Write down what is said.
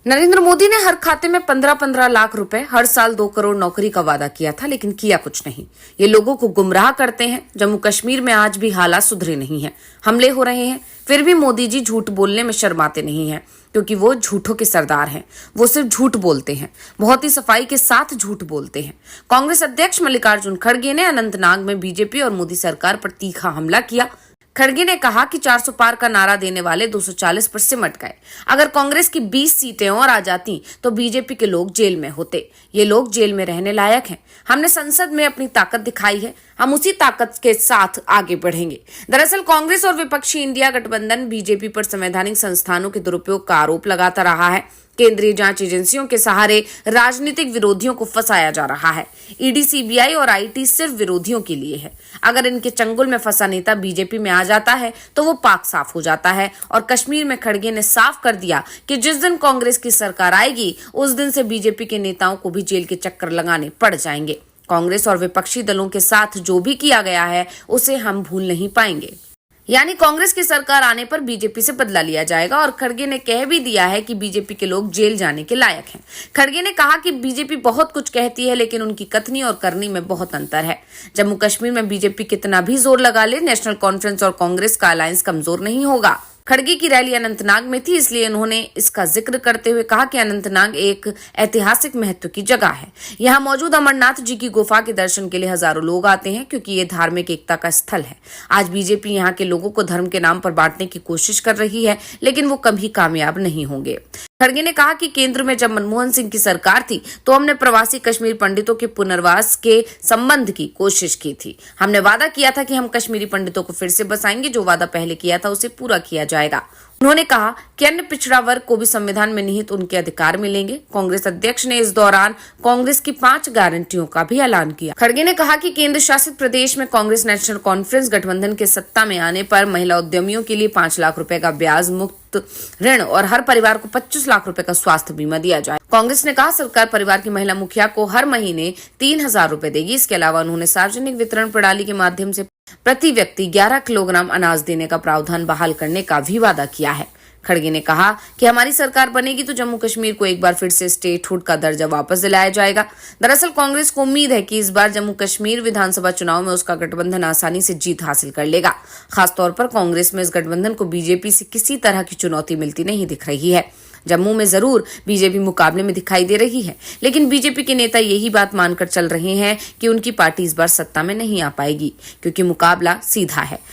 नरेंद्र मोदी ने हर खाते में 15-15 लाख रुपए, हर साल 2 करोड़ नौकरी का वादा किया था, लेकिन किया कुछ नहीं। ये लोगों को गुमराह करते हैं। जम्मू कश्मीर में आज भी हालात सुधरे नहीं हैं, हमले हो रहे हैं, फिर भी मोदी जी झूठ बोलने में शर्माते नहीं हैं, क्योंकि वो झूठों के सरदार हैं। वो सिर्फ झूठ बोलते हैं, बहुत ही सफाई के साथ झूठ बोलते हैं। कांग्रेस अध्यक्ष मल्लिकार्जुन खड़गे ने अनंतनाग में बीजेपी और मोदी सरकार पर तीखा हमला किया। खड़गे ने कहा कि 400 पार का नारा देने वाले 240 पर सिमट गए। अगर कांग्रेस की 20 सीटें और आ जाती तो बीजेपी के लोग जेल में होते। ये लोग जेल में रहने लायक हैं। हमने संसद में अपनी ताकत दिखाई है, हम उसी ताकत के साथ आगे बढ़ेंगे। दरअसल कांग्रेस और विपक्षी इंडिया गठबंधन बीजेपी पर संवैधानिक संस्थानों के दुरुपयोग का आरोप लगाता रहा है। केंद्रीय जांच एजेंसियों के सहारे राजनीतिक विरोधियों को फंसाया जा रहा है। ईडी, सीबीआई और आईटी सिर्फ विरोधियों के लिए है। अगर इनके चंगुल में फंसा नेता बीजेपी में आ जाता है तो वो पाक साफ हो जाता है। और कश्मीर में खड़गे ने साफ कर दिया कि जिस दिन कांग्रेस की सरकार आएगी उस दिन से बीजेपी के नेताओं को भी जेल के चक्कर लगाने पड़ जाएंगे। कांग्रेस और विपक्षी दलों के साथ जो भी किया गया है उसे हम भूल नहीं पाएंगे। यानी कांग्रेस की सरकार आने पर बीजेपी से बदला लिया जाएगा। और खड़गे ने कह भी दिया है कि बीजेपी के लोग जेल जाने के लायक हैं। खड़गे ने कहा कि बीजेपी बहुत कुछ कहती है, लेकिन उनकी कथनी और करनी में बहुत अंतर है। जम्मू कश्मीर में बीजेपी कितना भी जोर लगा ले, नेशनल कॉन्फ्रेंस और कांग्रेस का अलायंस कमजोर नहीं होगा। खड़गे की रैली अनंतनाग में थी, इसलिए उन्होंने इसका जिक्र करते हुए कहा कि अनंतनाग एक ऐतिहासिक महत्व की जगह है। यहाँ मौजूद अमरनाथ जी की गुफा के दर्शन के लिए हजारों लोग आते हैं, क्योंकि ये धार्मिक एकता का स्थल है। आज बीजेपी यहाँ के लोगों को धर्म के नाम पर बांटने की कोशिश कर रही है, लेकिन वो कभी कामयाब नहीं होंगे। खड़गे ने कहा कि केंद्र में जब मनमोहन सिंह की सरकार थी तो हमने प्रवासी कश्मीर पंडितों के पुनर्वास के संबंध की कोशिश की थी। हमने वादा किया था कि हम कश्मीरी पंडितों को फिर से बसाएंगे। जो वादा पहले किया था उसे पूरा किया जाएगा। उन्होंने कहा कि अन्य पिछड़ा वर्ग को भी संविधान में निहित उनके अधिकार मिलेंगे। कांग्रेस अध्यक्ष ने इस दौरान कांग्रेस की 5 गारंटियों का भी ऐलान किया। खड़गे ने कहा कि केंद्र शासित प्रदेश में कांग्रेस नेशनल कॉन्फ्रेंस गठबंधन के सत्ता में आने पर महिला उद्यमियों के लिए 5 लाख रुपए का ब्याज मुक्त ऋण और हर परिवार को 25 लाख रुपए का स्वास्थ्य बीमा दिया जाए। कांग्रेस ने कहा सरकार परिवार की महिला मुखिया को हर महीने 3,000 रुपए देगी। इसके अलावा उन्होंने सार्वजनिक वितरण प्रणाली के माध्यम से प्रति व्यक्ति 11 किलोग्राम अनाज देने का प्रावधान बहाल करने का भी वादा किया है। खड़गे ने कहा कि हमारी सरकार बनेगी तो जम्मू कश्मीर को एक बार फिर से स्टेटहुड का दर्जा वापस दिलाया जाएगा। दरअसल कांग्रेस को उम्मीद है कि इस बार जम्मू कश्मीर विधानसभा चुनाव में उसका गठबंधन आसानी से जीत हासिल कर लेगा। खासतौर पर कांग्रेस में इस गठबंधन को बीजेपी से किसी तरह की चुनौती मिलती नहीं दिख रही है। जम्मू में जरूर बीजेपी मुकाबले में दिखाई दे रही है, लेकिन बीजेपी के नेता यही बात मानकर चल रहे हैं कि उनकी पार्टी इस बार सत्ता में नहीं आ पाएगी, क्योंकि मुकाबला सीधा है।